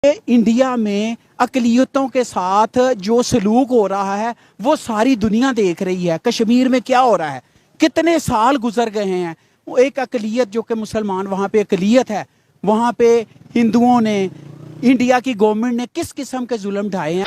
India में अक़लियतों के साथ जो सलूक हो रहा है वो सारी दुनिया देख रही है। कश्मीर में क्या हो रहा है, कितने साल गुजर गए हैं। वो एक अक़लियत जो कि मुसलमान, वहाँ पे अक़लियत है, वहाँ पे हिंदुओं ने, इंडिया की गवर्नमेंट ने किस किस्म के जुल्म ढाए हैं।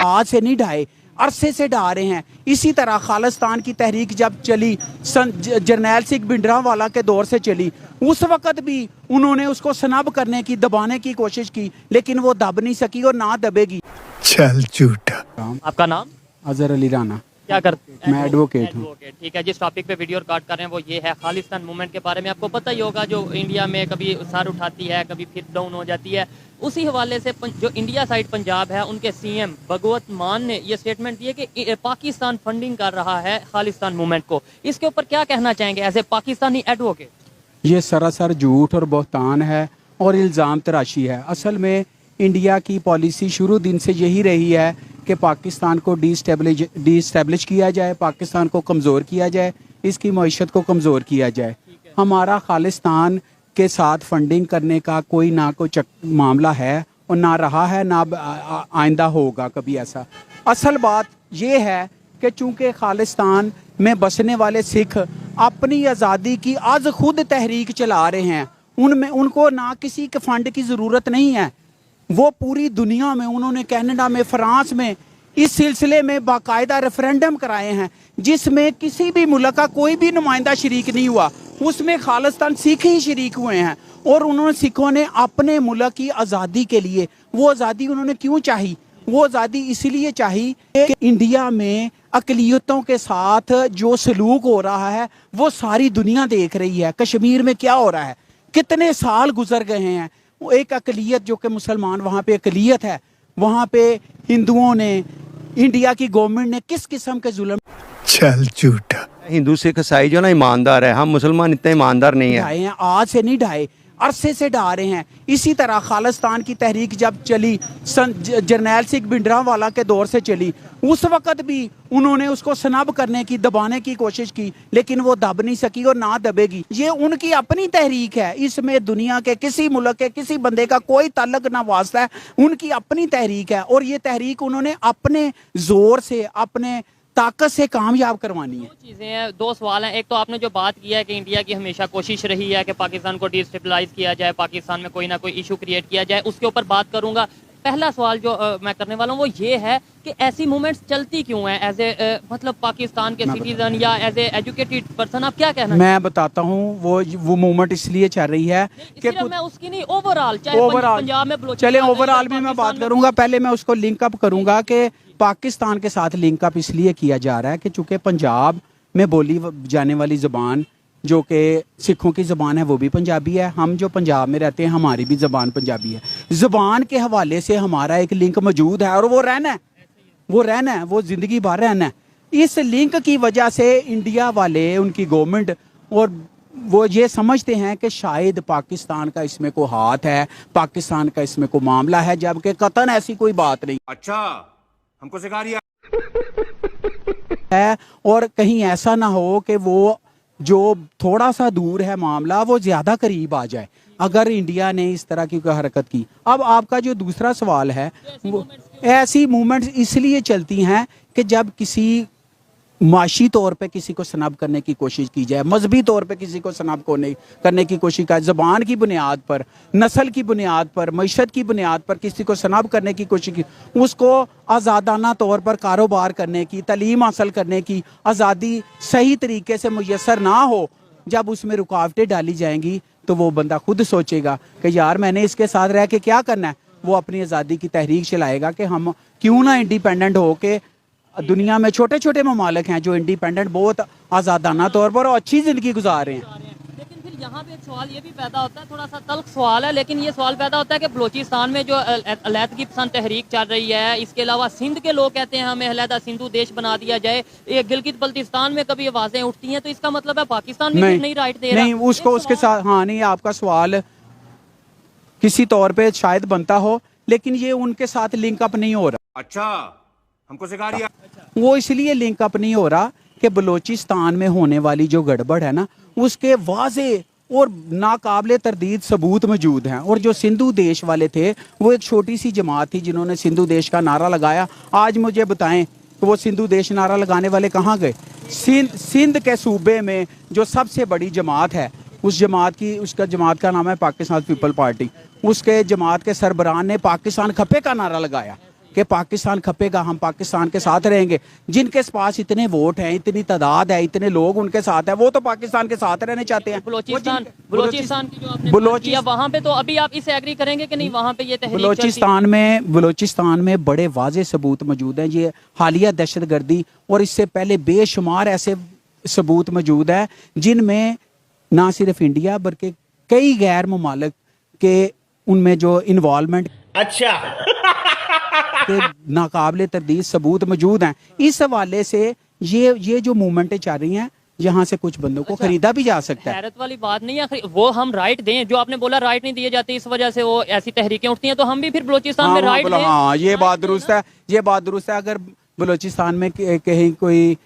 आज से नहीं ढाए, अरसे से ढा रहे हैं। इसी तरह खालिस्तान की तहरीक जब चली, जर्नैल सिंह भिंडरांवाला के दौर से चली, उस वक़्त भी उन्होंने उसको सनब करने की, दबाने की कोशिश की, लेकिन वो दब नहीं सकी और ना दबेगी। चल झूठा। आपका नाम? अजहर अली राना। क्या करते हैं? मैं एडवोकेट हूँ। ठीक है। जिस टॉपिक पे वीडियो रिकॉर्ड कर रहे हैं वो ये है खालिस्तान मूवमेंट के बारे में। आपको पता ही होगा, जो इंडिया में कभी सर उठाती है, कभी फिर डाउन हो जाती है। उसी हवाले से जो इंडिया साइड पंजाब है, उनके सीएम भगवत मान ने ये स्टेटमेंट दी है कि पाकिस्तान फंडिंग कर रहा है खालिस्तान मूवमेंट को। इसके ऊपर क्या कहना चाहेंगे एज ए पाकिस्तानी एडवोकेट? ये सरासर झूठ और बहतान है और इल्ज़ाम तराशी है। असल में इंडिया की पॉलिसी शुरू दिन से यही रही है कि पाकिस्तान को डिस्टेब्लिश किया जाए, पाकिस्तान को कमज़ोर किया जाए, इसकी मईशत को कमज़ोर किया जाए। हमारा खालिस्तान के साथ फंडिंग करने का कोई ना कोई मामला है और ना रहा है, ना आइंदा होगा कभी ऐसा। असल बात यह है कि चूँकि खालिस्तान में बसने वाले सिख अपनी आज़ादी की आज खुद तहरीक चला रहे हैं, उनको ना किसी के फंड की ज़रूरत नहीं है। वो पूरी दुनिया में, उन्होंने कनाडा में, फ्रांस में इस सिलसिले में बाकायदा रेफरेंडम कराए हैं, जिसमें किसी भी मुल्क का कोई भी नुमाइंदा शरीक नहीं हुआ। उसमें खालिस्तान सिख ही शरीक हुए हैं और उन्होंने, सिखों ने अपने मुल्क की आज़ादी के लिए, वो आज़ादी उन्होंने क्यों चाही? वो आज़ादी इसलिए चाही कि इंडिया में अक़लियतों के साथ जो सलूक हो रहा है वो सारी दुनिया देख रही है। कश्मीर में क्या हो रहा है, कितने साल गुजर गए हैं। वो एक अक़लियत जो कि मुसलमान, वहाँ पे अक़लियत है, वहाँ पे हिंदुओं ने, इंडिया की गवर्नमेंट ने किस किस्म के जुल्म। चल झूठा। हिंदू सिख ईसाई जो ना ईमानदार है, हम मुसलमान इतने ईमानदार नहीं है। ढाए हैं, आज से नहीं ढाए, अरसे से ढा रहे हैं। इसी तरह खालिस्तान की तहरीक जब चली, जर्नैल सिंह भिंडरांवाला के दौर से चली, उस वक़्त भी उन्होंने उसको सनब करने की, दबाने की कोशिश की, लेकिन वो दब नहीं सकी और ना दबेगी। ये उनकी अपनी तहरीक है, इसमें दुनिया के किसी मुल्क के किसी बंदे का कोई ताल्लुक ना वास्ता है। उनकी अपनी तहरीक है और ये तहरीक उन्होंने अपने जोर से, अपने ताकत से कामयाब करवानी है। दो चीज़ें हैं, दो सवाल हैं। एक तो आपने जो बात की है कि इंडिया की हमेशा कोशिश रही है कि पाकिस्तान को डिस्टेबलाइज किया जाए, पाकिस्तान में कोई ना कोई इशू क्रिएट किया जाए, उसके ऊपर बात करूंगा। पहला सवाल जो मैं करने वाला हूँ वो ये है कि ऐसी मूवमेंट्स चलती क्यों हैं एज ए मतलब पाकिस्तान के सिटीजन या एज ए एजुकेटेड पर्सन? आप क्या कहना? मैं बताता हूँ, वो मूवमेंट इसलिए चल रही है कि मैं उसकी नहीं, ओवरऑल, चाहे पंजाब में, चले ओवरऑल भी मैं बात करूंगा। पहले मैं उसको लिंक अप करूंगा कि पाकिस्तान के साथ लिंक अप इसलिए किया जा रहा है कि चूंकि पंजाब में बोली जाने वाली ज़बान जो कि सिखों की ज़बान है वो भी पंजाबी है। हम जो पंजाब में रहते हैं हमारी भी ज़बान पंजाबी है। ज़बान के हवाले से हमारा एक लिंक मौजूद है और वो रहना है, वो ज़िंदगी भर रहना है। इस लिंक की वजह से इंडिया वाले, उनकी गवर्नमेंट, और वो ये समझते हैं कि शायद पाकिस्तान का इसमें कोई हाथ है, पाकिस्तान का इसमें कोई मामला है, जबकि कतन ऐसी कोई बात नहीं। अच्छा, हमको सिखा दिया है। और कहीं ऐसा ना हो कि वो जो थोड़ा सा दूर है मामला वो ज्यादा करीब आ जाए अगर इंडिया ने इस तरह की कोई हरकत की। अब आपका जो दूसरा सवाल है, वो ऐसी मूवमेंट्स इसलिए चलती हैं कि जब किसी माशी तौर पे किसी को सनब करने की कोशिश की जाए, मजहबी तौर पे किसी को सनब करने की कोशिश की, ज़बान की बुनियाद पर, नस्ल की बुनियाद पर, मईशत की बुनियाद पर किसी को सनब करने की कोशिश की, उसको आज़ादाना तौर पर कारोबार करने की, तालीम हासिल करने की आज़ादी सही तरीके से मुयसर ना हो, जब उसमें रुकावटें डाली जाएंगी तो वो बंदा खुद सोचेगा कि यार मैंने इसके साथ रह के क्या करना है। वो अपनी आज़ादी की तहरीक चलाएगा कि हम क्यों ना इंडिपेंडेंट हो के, दुनिया में छोटे छोटे ममालिक हैं जो इंडिपेंडेंट बहुत आज़ादाना तौर पर और अच्छी ज़िंदगी गुजार रहे हैं। लेकिन फिर यहाँ पे एक सवाल ये भी पैदा होता है, थोड़ा सा तल्ख सवाल है, लेकिन ये सवाल पैदा होता है कि बलोचिस्तान में जो अलहदगी पसंद तहरीक चल रही है, इसके अलावा सिंध के लोग कहते हैं हमें अलहदा सिंधु देश बना दिया जाए, ये गिलगित बल्तिस्तान में कभी आवाज़ें उठती हैं, तो इसका मतलब है पाकिस्तान में नहीं राइट दे रहा? नहीं, उसको उसके साथ, हाँ नहीं, आपका सवाल किसी तौर पर शायद बनता हो, लेकिन ये उनके साथ लिंकअप नहीं हो रहा। अच्छा, हमको सिखा दिया। वो इसलिए लिंक अप नहीं हो रहा कि बलूचिस्तान में होने वाली जो गड़बड़ है ना, उसके वाजे और नाकाबिले तरदीद सबूत मौजूद हैं। और जो सिंधु देश वाले थे वो एक छोटी सी जमात थी जिन्होंने सिंधु देश का नारा लगाया। आज मुझे बताएं कि वो सिंधु देश नारा लगाने वाले कहाँ गए? सिंध के सूबे में जो सबसे बड़ी जमात है उसका जमात का नाम है पाकिस्तान पीपल पार्टी। उसके जमात के सरबराह ने पाकिस्तान खपे का नारा लगाया कि पाकिस्तान खपेगा, हम पाकिस्तान के साथ रहेंगे। जिनके पास इतने वोट हैं, इतनी तादाद है, इतने लोग उनके साथ है, वो तो पाकिस्तान के साथ रहने चाहते हैं। बलोचिस्तान की जो आपने बात किया, वहाँ पे तो अभी आप इससे एग्री करेंगे कि नहीं? वहाँ पे ये तहरीक बलोचिस्तान में बड़े वाजे सबूत मौजूद हैं। ये हालिया दहशतगर्दी और इससे पहले बेशुमार ऐसे सबूत मौजूद है जिनमें ना सिर्फ इंडिया बल्कि कई गैर ममालिक के उनमें जो इन्वॉल्वमेंट के नाकाबिले तरदीद सबूत मौजूद हैं। इस हवाले से ये जो मूवमेंटें चल रही हैं, यहाँ से कुछ बंदों को खरीदा भी जा सकता है। हैरत वाली बात नहीं है, वो हम राइट दें, जो आपने बोला राइट नहीं दिए जाते, इस वजह से वो ऐसी तहरीकें उठती हैं, तो हम भी फिर बलोचिस्तान में राइट दें। हाँ, ये बात दुरुस्त है, ये बात दुरुस्त है। अगर बलोचिस्तान में कहीं कोई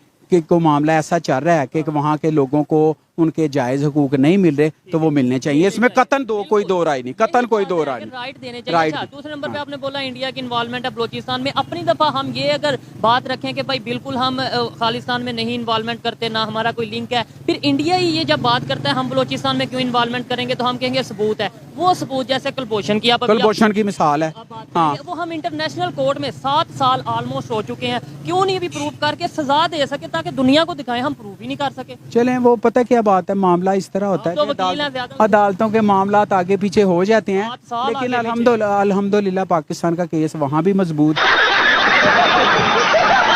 मामला ऐसा चल रहा है कि वहाँ के लोगों को उनके जायज हुकूक नहीं मिल रहे तो वो मिलने चाहिए। इसमें कोई दो राय नहीं। राइट देने चाहिए। अच्छा, दूसरे नंबर पे आपने बोला इंडिया की इन्वॉल्वमेंट है बलोचिस्तान में। अपनी दफा हम ये अगर बात रखें कि भाई बिल्कुल हम खालिस्तान में नहीं इन्वॉल्वमेंट करते, ना हमारा कोई लिंक है, फिर इंडिया ही ये जब बात करता है हम बलोचिस्तान में क्यों इन्वॉल्वमेंट करेंगे, तो हम कहेंगे सबूत है। वो सबूत जैसे कुलभूषण की कुलभूषण की मिसाल है, हाँ, वो हम इंटरनेशनल कोर्ट में 7 साल ऑलमोस्ट हो चुके हैं, क्यों नहीं अभी प्रूव करके सजा दे सके ताकि दुनिया को दिखाएं? हम प्रूव ही नहीं कर सके। चलें, वो पता क्या बात है, मामला इस तरह होता है कि अदालतों के मामला आगे पीछे हो जाते हैं, लेकिन अल्हम्दुलिल्लाह पाकिस्तान का केस वहाँ भी मजबूत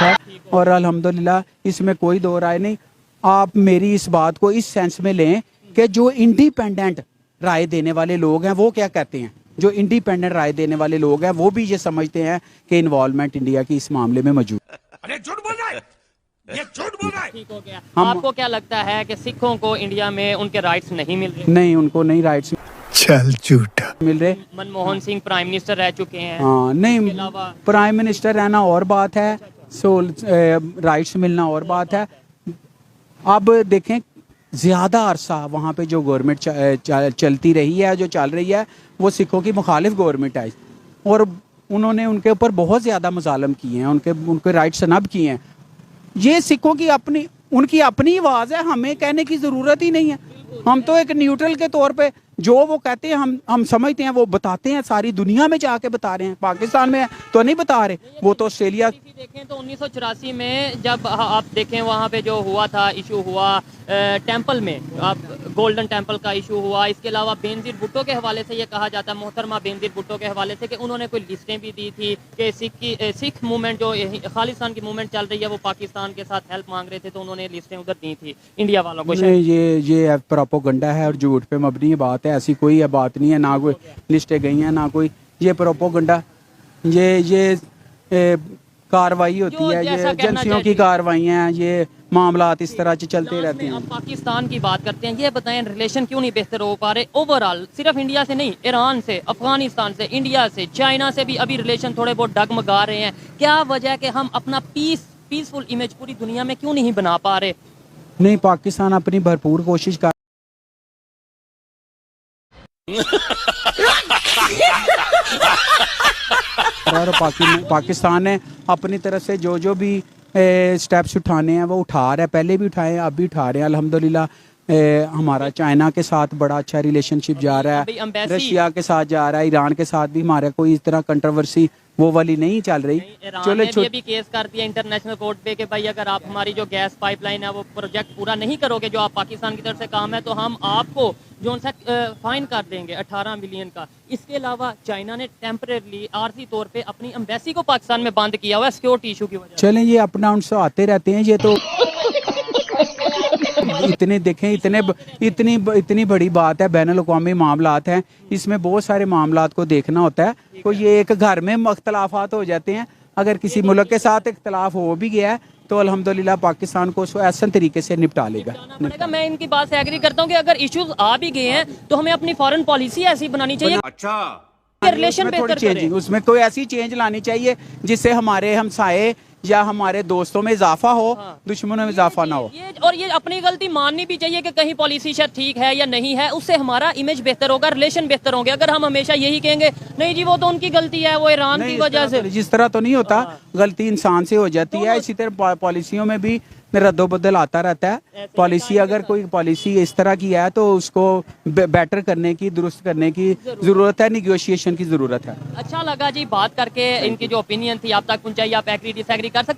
है और अल्हम्दुलिल्लाह इसमें कोई दो राय नहीं। आप मेरी इस बात को इस सेंस में लें कि जो इंडिपेंडेंट राय देने वाले लोग हैं वो क्या कहते हैं। जो इंडिपेंडेंट राय देने वाले लोग हैं वो भी ये समझते हैं कि इन्वॉल्वमेंट इंडिया की इस मामले में मौजूद है। अरे झूठ बोल रहा है, ये झूठ बोल रहा है। ठीक हो गया। आपको क्या लगता है कि सिखों को इंडिया में उनके राइट्स नहीं मिल रहे? नहीं, उनको नहीं राइट्स चल झूठा मिल रहे। मनमोहन सिंह प्राइम मिनिस्टर रह चुके हैं। हाँ, नहीं, प्राइम मिनिस्टर रहना और बात है, राइट्स मिलना और बात है। अब देखें, ज़्यादा अरसा वहाँ पे जो गवर्नमेंट चलती रही है, जो चल रही है, वो सिखों की मुखालिफ गवर्नमेंट है और उन्होंने उनके ऊपर बहुत ज़्यादा मजालम किए हैं, उनके राइट्स नब किए हैं। ये सिखों की उनकी अपनी आवाज़ है, हमें कहने की ज़रूरत ही नहीं है। हम तो एक न्यूट्रल के तौर पे जो वो कहते हैं हम समझते हैं, वो बताते हैं, सारी दुनिया में जाके बता रहे हैं। पाकिस्तान में तो नहीं बता रहे, वो तो ऑस्ट्रेलिया। देखें तो 1984 में जब आप देखें वहाँ पे जो हुआ था, इशू हुआ टेंपल में, आप गोल्डन टेंपल का इशू हुआ। इसके अलावा बेनजीर भुट्टो के हवाले से ये कहा जाता है, मोहतरमा बेनजीर भुट्टो के हवाले से, कि उन्होंने कोई लिस्टें भी दी थी कि सिख मूवमेंट जो खालिस्तान की मूवमेंट चल रही है वो पाकिस्तान के साथ हेल्प मांग रहे थे, तो उन्होंने लिस्टें उधर दी थी इंडिया वालों को। ये प्रोपोगंडा है और झूठ पे मबनी बात है, ऐसी कोई बात नहीं है। ना कोई लिस्टें गई हैं, ना कोई ये प्रोपोगंडा, ये कार्रवाई होती है, ये एजेंसियों की कार्रवाइयाँ हैं, ये मामलात इस तरह से चलते रहते हैं। अब पाकिस्तान की बात करते हैं, ये बताएं रिलेशन क्यों नहीं बेहतर हो पा रहे ओवरऑल? सिर्फ इंडिया से नहीं, ईरान से, अफगानिस्तान से, इंडिया से, चाइना से भी अभी रिलेशन थोड़े बहुत डगमगा रहे हैं। क्या वजह कि हम अपना पीसफुल इमेज पूरी दुनिया में क्यों नहीं बना पा रहे? नहीं, पाकिस्तान अपनी भरपूर कोशिश कर और पाकिस्तान ने अपनी तरफ से जो भी स्टेप्स उठाने हैं वो उठा रहा है, पहले भी उठाए हैं, अब भी उठा रहे हैं। अल्हम्दुलिल्लाह हमारा चाइना के साथ बड़ा अच्छा रिलेशनशिप जा रहा है, रशिया के साथ जा रहा है, ईरान के साथ भी हमारा कोई इस तरह कंट्रोवर्सी वो वाली नहीं चल रही। चलो भी केस कर दिया इंटरनेशनल कोर्ट पे कि भाई अगर आप हमारी जो गैस पाइपलाइन है वो प्रोजेक्ट पूरा नहीं करोगे जो आप पाकिस्तान की तरफ से काम है, तो हम आपको जो सा फाइन कर देंगे 18 मिलियन का। इसके अलावा चाइना ने टेम्परेरी आर्जी तौर पे अपनी एम्बेसी को पाकिस्तान में बंद किया हुआ है सिक्योरिटी इशू की वजह से। चलें, ये अपना उनसे आते रहते हैं, ये तो इतने देखें, इतनी बड़ी बात है, बैनुल-अक़वामी मामलात हैं, इसमें बहुत सारे मामलात को देखना होता है। तो ये एक घर में अख्तलाफात हो जाते हैं, अगर किसी मुल्क के साथ इख्तलाफ हो भी गया है तो अल्हम्दुलिल्लाह पाकिस्तान को उसको ऐसा तरीके से निपटा लेगा। मैं इनकी बात से एग्री करता हूँ कि अगर इश्यूज आ भी गए हैं तो हमें अपनी फॉरेन पॉलिसी ऐसी बनानी चाहिए। अच्छा, रिलेशन उसमें थोड़ी बेहतर करें। चेंजिंग, उसमें कोई ऐसी चेंज लानी चाहिए जिससे हमारे हमसाए या हमारे दोस्तों में इजाफा हो, हाँ। दुश्मनों में इजाफा ना हो। ये अपनी गलती माननी भी चाहिए कि कहीं पॉलिसी शायद ठीक है या नहीं है, उससे हमारा इमेज बेहतर होगा, रिलेशन बेहतर होंगे। अगर हम हमेशा यही कहेंगे नहीं जी वो तो उनकी गलती है, वो ईरान नहीं, की वजह से, जिस तरह तो नहीं होता, हाँ। गलती इंसान से हो जाती है। इसी तरह पॉलिसियों में भी रद्दोबदल आता रहता है। पॉलिसी अगर कोई पॉलिसी इस तरह की है तो उसको बेटर करने की, दुरुस्त करने की जरूरत है, निगोशिएशन की जरूरत है। अच्छा लगा जी बात करके, इनकी जो ओपिनियन थी आप तक पहुंचाई, आप एग्री डिसएग्री कर सकते हैं।